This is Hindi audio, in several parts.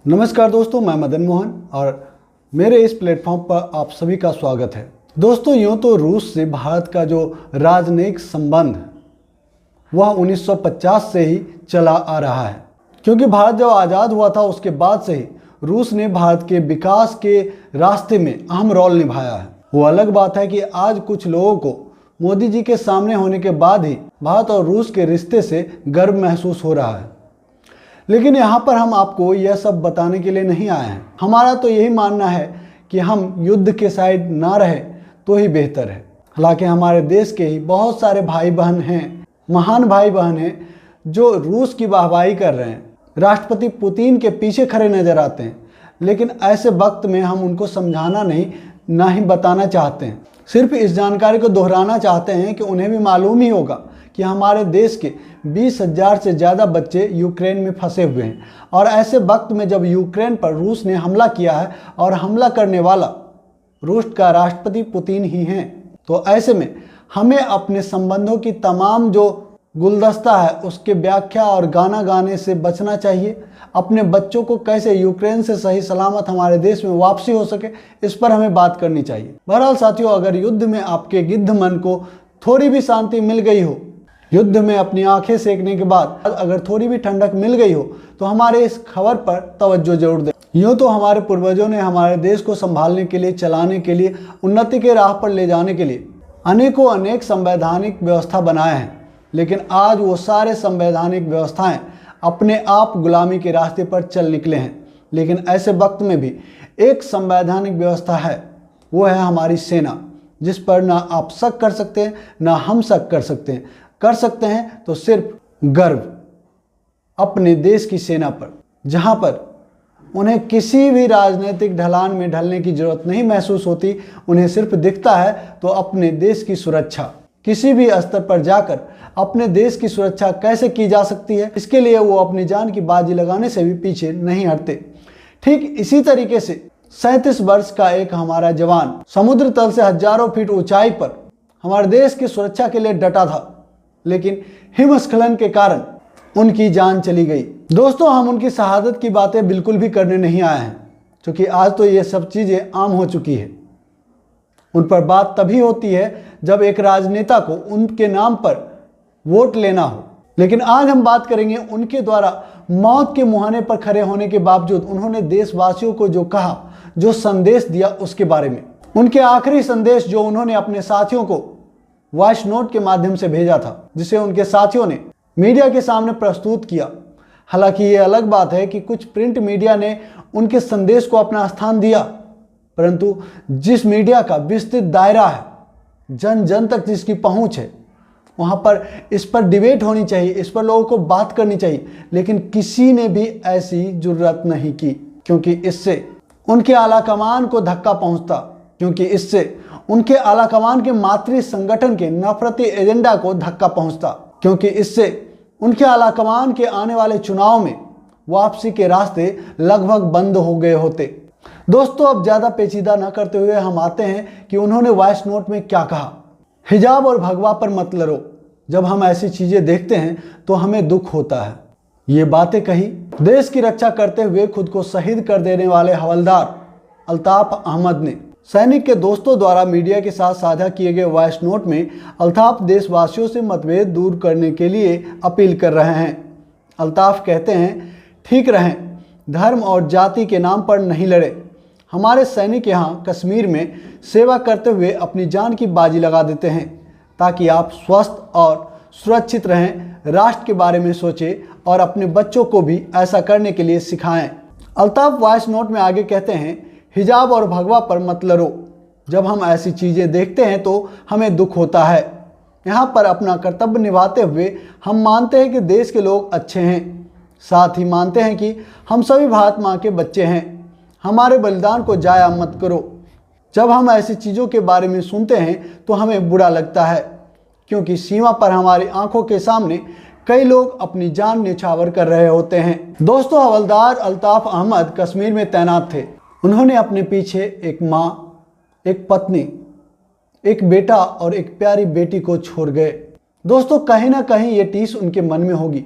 नमस्कार दोस्तों, मैं मदन मोहन और मेरे इस प्लेटफॉर्म पर आप सभी का स्वागत है। दोस्तों, यूँ तो रूस से भारत का जो राजनयिक संबंध वह 1950 से ही चला आ रहा है, क्योंकि भारत जब आज़ाद हुआ था उसके बाद से ही रूस ने भारत के विकास के रास्ते में अहम रोल निभाया है। वो अलग बात है कि आज कुछ लोगों को मोदी जी के सामने होने के बाद ही भारत और रूस के रिश्ते से गर्व महसूस हो रहा है, लेकिन यहाँ पर हम आपको यह सब बताने के लिए नहीं आए हैं। हमारा तो यही मानना है कि हम युद्ध के साइड ना रहे तो ही बेहतर है। हालांकि हमारे देश के ही बहुत सारे भाई बहन हैं, महान भाई बहन हैं, जो रूस की वाहवाही कर रहे हैं, राष्ट्रपति पुतिन के पीछे खड़े नजर आते हैं, लेकिन ऐसे वक्त में हम उनको समझाना नहीं, ना ही बताना चाहते हैं। सिर्फ इस जानकारी को दोहराना चाहते हैं कि उन्हें भी मालूम ही होगा कि हमारे देश के 20,000 से ज़्यादा बच्चे यूक्रेन में फंसे हुए हैं, और ऐसे वक्त में जब यूक्रेन पर रूस ने हमला किया है और हमला करने वाला रूस का राष्ट्रपति पुतिन ही हैं, तो ऐसे में हमें अपने संबंधों की तमाम जो गुलदस्ता है उसके व्याख्या और गाना गाने से बचना चाहिए। अपने बच्चों को कैसे यूक्रेन से सही सलामत हमारे देश में वापसी हो सके, इस पर हमें बात करनी चाहिए। बहरहाल साथियों, अगर युद्ध में आपके गिद्ध मन को थोड़ी भी शांति मिल गई हो, युद्ध में अपनी आंखें सेकने के बाद अगर थोड़ी भी ठंडक मिल गई हो, तो हमारे इस खबर पर तवज्जो जरूर दें। यूँ तो हमारे पूर्वजों ने हमारे देश को संभालने के लिए, चलाने के लिए, उन्नति के राह पर ले जाने के लिए अनेक संवैधानिक व्यवस्था बनाए हैं, लेकिन आज वो सारे संवैधानिक व्यवस्थाएं अपने आप गुलामी के रास्ते पर चल निकले हैं। लेकिन ऐसे वक्त में भी एक संवैधानिक व्यवस्था है, वो है हमारी सेना, जिस पर ना आप शक कर सकते हैं ना हम शक कर सकते हैं। कर सकते हैं तो सिर्फ गर्व अपने देश की सेना पर, जहां पर उन्हें किसी भी राजनीतिक ढलान में ढलने की जरूरत नहीं महसूस होती। उन्हें सिर्फ दिखता है तो अपने देश की सुरक्षा, किसी भी स्तर पर जाकर अपने देश की सुरक्षा कैसे की जा सकती है, इसके लिए वो अपनी जान की बाजी लगाने से भी पीछे नहीं हटते। ठीक इसी तरीके से 37 वर्ष का एक हमारा जवान समुद्र तल से हजारों फीट ऊंचाई पर हमारे देश की सुरक्षा के लिए डटा था, लेकिन हिमस्खलन के कारण उनकी जान चली गई। दोस्तों, हम उनकी शहादत की बातें बिल्कुल भी करने नहीं आए हैं, क्योंकि आज तो ये सब चीज़ें आम हो चुकी है। उन पर बात तभी होती है जब एक राजनेता को उनके नाम पर वोट लेना हो। लेकिन आज हम बात करेंगे उनके द्वारा मौत के मुहाने पर खड़े होने के बावजूद उन्होंने देशवासियों को जो कहा, जो संदेश दिया, उसके बारे में। उनके आखिरी संदेश जो उन्होंने अपने साथियों को वॉइस नोट के माध्यम से भेजा था, जिसे उनके साथियों ने मीडिया के सामने प्रस्तुत किया। हालांकि ये अलग बात है कि कुछ प्रिंट मीडिया ने उनके संदेश को अपना स्थान दिया, परंतु जिस मीडिया का विस्तृत दायरा है, जन जन तक जिसकी पहुंच है, वहां पर इस पर डिबेट होनी चाहिए, इस पर लोगों को बात करनी चाहिए, लेकिन किसी ने भी ऐसी जुर्रत नहीं की, क्योंकि इससे उनके आलाकमान को धक्का पहुंचता, क्योंकि इससे उनके आलाकमान के मातृ संगठन के नफरती एजेंडा को धक्का पहुंचता, क्योंकि इससे उनके आलाकमान के आने वाले चुनाव में वापसी के रास्ते लगभग बंद हो गए होते। दोस्तों, अब ज़्यादा पेचीदा न करते हुए हम आते हैं कि उन्होंने वॉइस नोट में क्या कहा। हिजाब और भगवा पर मत लड़ो। जब हम ऐसी चीज़ें देखते हैं तो हमें दुख होता है। ये बातें कही देश की रक्षा करते हुए खुद को शहीद कर देने वाले हवलदार अल्ताफ अहमद ने। सैनिक के दोस्तों द्वारा मीडिया के साथ साझा किए गए वॉइस नोट में अल्ताफ देशवासियों से मतभेद दूर करने के लिए अपील कर रहे हैं। अल्ताफ कहते हैं, ठीक रहें, धर्म और जाति के नाम पर नहीं लड़े। हमारे सैनिक यहाँ कश्मीर में सेवा करते हुए अपनी जान की बाजी लगा देते हैं, ताकि आप स्वस्थ और सुरक्षित रहें। राष्ट्र के बारे में सोचें और अपने बच्चों को भी ऐसा करने के लिए सिखाएं। अल्ताफ वॉइस नोट में आगे कहते हैं, हिजाब और भगवा पर मत लड़ो। जब हम ऐसी चीज़ें देखते हैं तो हमें दुख होता है। यहाँ पर अपना कर्तव्य निभाते हुए हम मानते हैं कि देश के लोग अच्छे हैं, साथ ही मानते हैं कि हम सभी भारत माँ के बच्चे हैं। हमारे बलिदान को जाया मत करो। जब हम ऐसी चीज़ों के बारे में सुनते हैं तो हमें बुरा लगता है, क्योंकि सीमा पर हमारी आंखों के सामने कई लोग अपनी जान न्यौछावर कर रहे होते हैं। दोस्तों, हवलदार अल्ताफ अहमद कश्मीर में तैनात थे। उन्होंने अपने पीछे एक माँ, एक पत्नी, एक बेटा और एक प्यारी बेटी को छोड़ गए। दोस्तों, कहीं ना कहीं ये टीस उनके मन में होगी।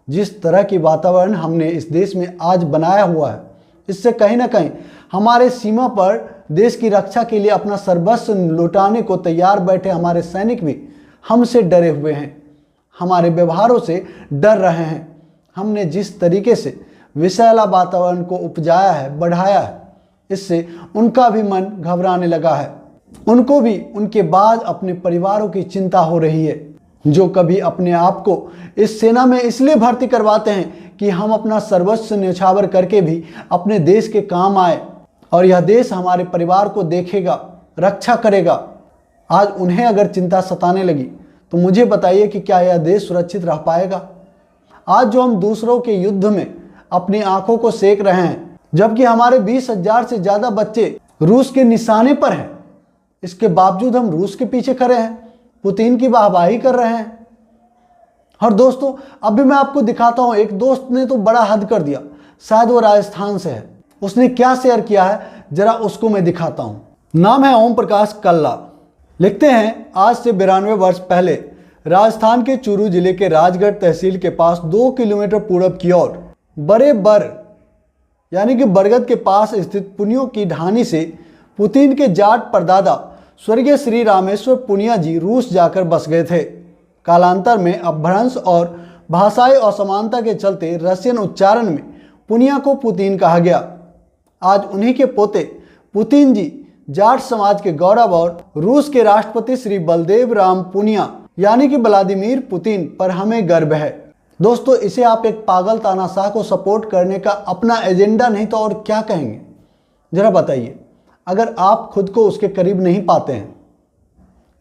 जिस तरह की वातावरण हमने इस देश में आज बनाया हुआ है, इससे कहीं ना कहीं हमारे सीमा पर देश की रक्षा के लिए अपना सर्वस्व लुटाने को तैयार बैठे हमारे सैनिक भी हमसे डरे हुए हैं, हमारे व्यवहारों से डर रहे हैं। हमने जिस तरीके से विषैला वातावरण को उपजाया है, बढ़ाया है, इससे उनका भी मन घबराने लगा है। उनको भी उनके बाद अपने परिवारों की चिंता हो रही है, जो कभी अपने आप को इस सेना में इसलिए भर्ती करवाते हैं कि हम अपना सर्वस्व न्यौछावर करके भी अपने देश के काम आए और यह देश हमारे परिवार को देखेगा, रक्षा करेगा। आज उन्हें अगर चिंता सताने लगी तो मुझे बताइए कि क्या यह देश सुरक्षित रह पाएगा। आज जो हम दूसरों के युद्ध में अपनी आंखों को सेक रहे हैं, जबकि हमारे 20,000 से ज़्यादा बच्चे रूस के निशाने पर हैं, इसके बावजूद हम रूस के पीछे खड़े हैं, पुतिन की वाहवाही कर रहे हैं। और दोस्तों, अभी मैं आपको दिखाता हूं, एक दोस्त ने तो बड़ा हद कर दिया, शायद वो राजस्थान से है। उसने क्या शेयर किया है जरा उसको मैं दिखाता हूं। नाम है ओम प्रकाश कल्ला। लिखते हैं, आज से 92 वर्ष पहले राजस्थान के चूरू जिले के राजगढ़ तहसील के पास 2 किलोमीटर पूरब की ओर बड़े बर यानी कि बरगद के पास स्थित पुनियों की ढानी से पुतिन के जाट परदादा स्वर्गीय श्री रामेश्वर पुनिया जी रूस जाकर बस गए थे। कालांतर में अपभ्रंश और भाषाई असमानता के चलते रशियन उच्चारण में पुनिया को पुतिन कहा गया। आज उन्हीं के पोते पुतिन जी जाट समाज के गौरव और रूस के राष्ट्रपति श्री बलदेव राम पुनिया यानी कि व्लादिमीर पुतिन पर हमें गर्व है। दोस्तों, इसे आप एक पागल तानाशाह को सपोर्ट करने का अपना एजेंडा नहीं तो और क्या कहेंगे? जरा बताइए। अगर आप खुद को उसके करीब नहीं पाते हैं,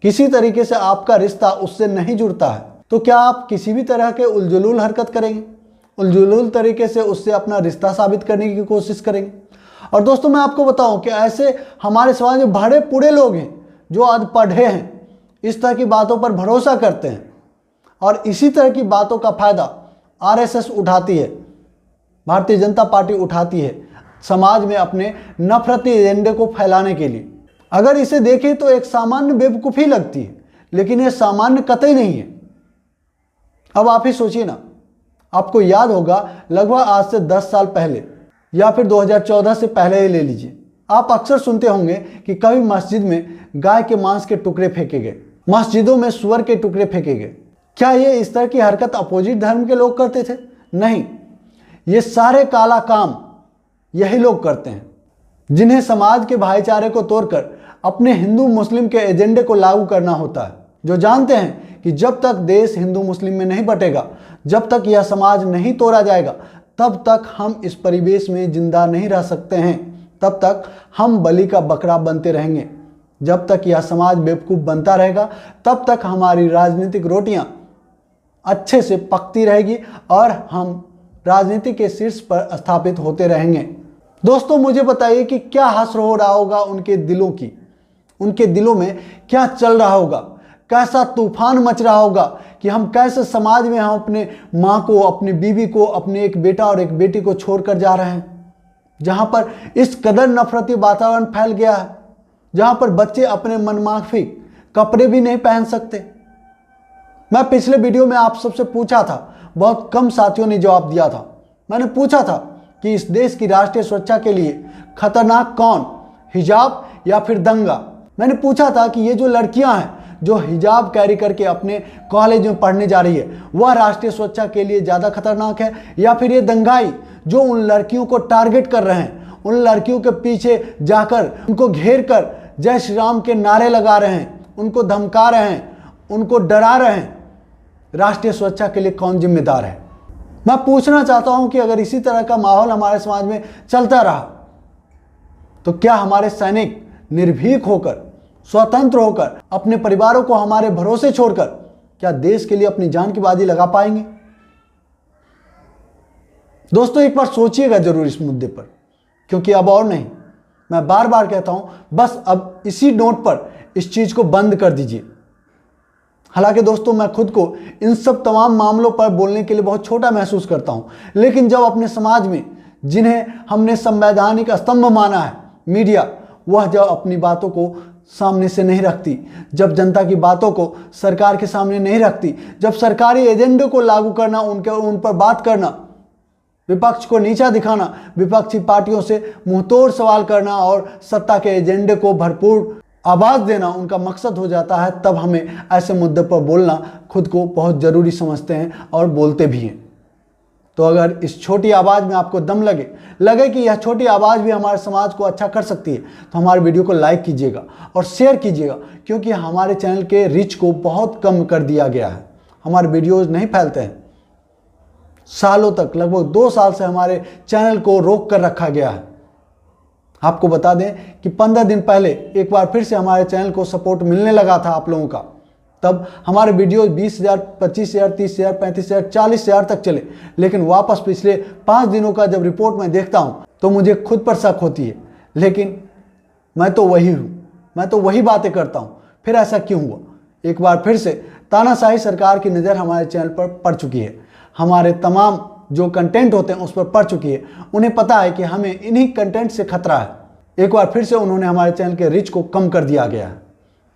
किसी तरीके से आपका रिश्ता उससे नहीं जुड़ता है, तो क्या आप किसी भी तरह के उलझुल हरकत करेंगे, उलझुल तरीके से उससे अपना रिश्ता साबित करने की कोशिश करेंगे? और दोस्तों, मैं आपको बताऊं कि ऐसे हमारे समाज में भरे पूरे लोग हैं जो आज पढ़े हैं, इस तरह की बातों पर भरोसा करते हैं और इसी तरह की बातों का फायदा आरएसएस उठाती है, भारतीय जनता पार्टी उठाती है समाज में अपने नफरती एजेंडे को फैलाने के लिए। अगर इसे देखें तो एक सामान्य बेवकूफ़ी लगती है, लेकिन यह सामान्य कतई नहीं है। अब आप ही सोचिए ना, आपको याद होगा लगभग आज से 10 साल पहले या फिर 2014 से पहले ही ले लीजिए, आप अक्सर सुनते होंगे कि कभी मस्जिद में गाय के मांस के टुकड़े फेंके गए, मस्जिदों में सुअर के टुकड़े फेंके गए। क्या ये इस तरह की हरकत अपोजिट धर्म के लोग करते थे? नहीं, ये सारे काला काम यही लोग करते हैं, जिन्हें समाज के भाईचारे को तोड़कर अपने हिंदू मुस्लिम के एजेंडे को लागू करना होता है, जो जानते हैं कि जब तक देश हिंदू मुस्लिम में नहीं बटेगा, जब तक यह समाज नहीं तोड़ा जाएगा, तब तक हम इस परिवेश में जिंदा नहीं रह सकते हैं, तब तक हम बलि का बकरा बनते रहेंगे। जब तक यह समाज बेवकूफ़ बनता रहेगा, तब तक हमारी राजनीतिक रोटियां अच्छे से पकती रहेगी और हम राजनीति के शीर्ष पर स्थापित होते रहेंगे। दोस्तों, मुझे बताइए कि क्या हश्र हो रहा होगा उनके दिलों की, उनके दिलों में क्या चल रहा होगा, कैसा तूफान मच रहा होगा कि हम कैसे समाज में हम अपने माँ को, अपनी बीवी को, अपने एक बेटा और एक बेटी को छोड़कर जा रहे हैं, जहाँ पर इस कदर नफरती वातावरण फैल गया है, जहाँ पर बच्चे अपने मनमाफिक कपड़े भी नहीं पहन सकते। मैं पिछले वीडियो में आप सबसे पूछा था, बहुत कम साथियों ने जवाब दिया था। मैंने पूछा था कि इस देश की राष्ट्रीय सुरक्षा के लिए खतरनाक कौन, हिजाब या फिर दंगा? मैंने पूछा था कि ये जो लड़कियां हैं जो हिजाब कैरी करके अपने कॉलेज में पढ़ने जा रही है, वह राष्ट्रीय सुरक्षा के लिए ज़्यादा खतरनाक है या फिर ये दंगाई जो उन लड़कियों को टारगेट कर रहे हैं, उन लड़कियों के पीछे जाकर उनको घेर कर जय श्री राम के नारे लगा रहे हैं, उनको धमका रहे हैं, उनको डरा रहे हैं? राष्ट्रीय सुरक्षा के लिए कौन जिम्मेदार है? मैं पूछना चाहता हूं कि अगर इसी तरह का माहौल हमारे समाज में चलता रहा तो क्या हमारे सैनिक निर्भीक होकर, स्वतंत्र होकर, अपने परिवारों को हमारे भरोसे छोड़कर क्या देश के लिए अपनी जान की बाजी लगा पाएंगे? दोस्तों, एक बार सोचिएगा जरूर इस मुद्दे पर, क्योंकि अब और नहीं, मैं बार बार कहता हूं, बस अब इसी नोट पर इस चीज को बंद कर दीजिए। हालांकि दोस्तों, मैं खुद को इन सब तमाम मामलों पर बोलने के लिए बहुत छोटा महसूस करता हूं, लेकिन जब अपने समाज में जिन्हें हमने संवैधानिक स्तंभ माना है, मीडिया, वह जब अपनी बातों को सामने से नहीं रखती, जब जनता की बातों को सरकार के सामने नहीं रखती, जब सरकारी एजेंडे को लागू करना, उन पर बात करना विपक्ष को नीचा दिखाना, विपक्षी पार्टियों से मुंहतोड़ सवाल करना और सत्ता के एजेंडे को भरपूर आवाज देना उनका मकसद हो जाता है, तब हमें ऐसे मुद्दे पर बोलना खुद को बहुत ज़रूरी समझते हैं और बोलते भी हैं। तो अगर इस छोटी आवाज़ में आपको दम लगे कि यह छोटी आवाज़ भी हमारे समाज को अच्छा कर सकती है, तो हमारे वीडियो को लाइक कीजिएगा और शेयर कीजिएगा, क्योंकि हमारे चैनल के रीच को बहुत कम कर दिया गया है। हमारे वीडियोज़ नहीं फैलते हैं। सालों तक, लगभग 2 साल से हमारे चैनल को रोक कर रखा गया है। आपको बता दें कि 15 दिन पहले एक बार फिर से हमारे चैनल को सपोर्ट मिलने लगा था आप लोगों का। तब हमारे वीडियो 20,000, 25,000, 30,000, 35,000, 40,000 तक चले, लेकिन वापस पिछले 5 दिनों का जब रिपोर्ट मैं देखता हूँ तो मुझे खुद पर शक होती है। लेकिन मैं तो वही हूँ, मैं तो वही बातें करता हूँ, फिर ऐसा क्यों हुआ? एक बार फिर से तानाशाही सरकार की नज़र हमारे चैनल पर पड़ चुकी है। हमारे तमाम जो कंटेंट होते हैं उस पर पड़ चुकी है। उन्हें पता है कि हमें इन्हीं कंटेंट से खतरा है। एक बार फिर से उन्होंने हमारे चैनल के रीच को कम कर दिया गया है।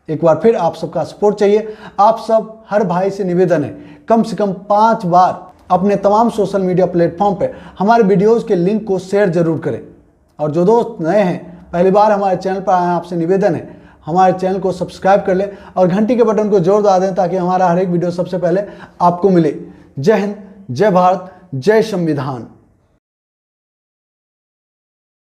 एक बार फिर आप सबका सपोर्ट चाहिए। आप सब हर भाई से निवेदन है, कम से कम 5 बार अपने तमाम सोशल मीडिया प्लेटफॉर्म पे हमारे वीडियोस के लिंक को शेयर जरूर करें। और जो दोस्त नए हैं, पहली बार हमारे चैनल पर आए हैं, आपसे निवेदन है हमारे चैनल को सब्सक्राइब कर लें और घंटी के बटन को जोर दबा दें, ताकि हमारा हर एक वीडियो सबसे पहले आपको मिले। जय हिंद, जय भारत, जय संविधान।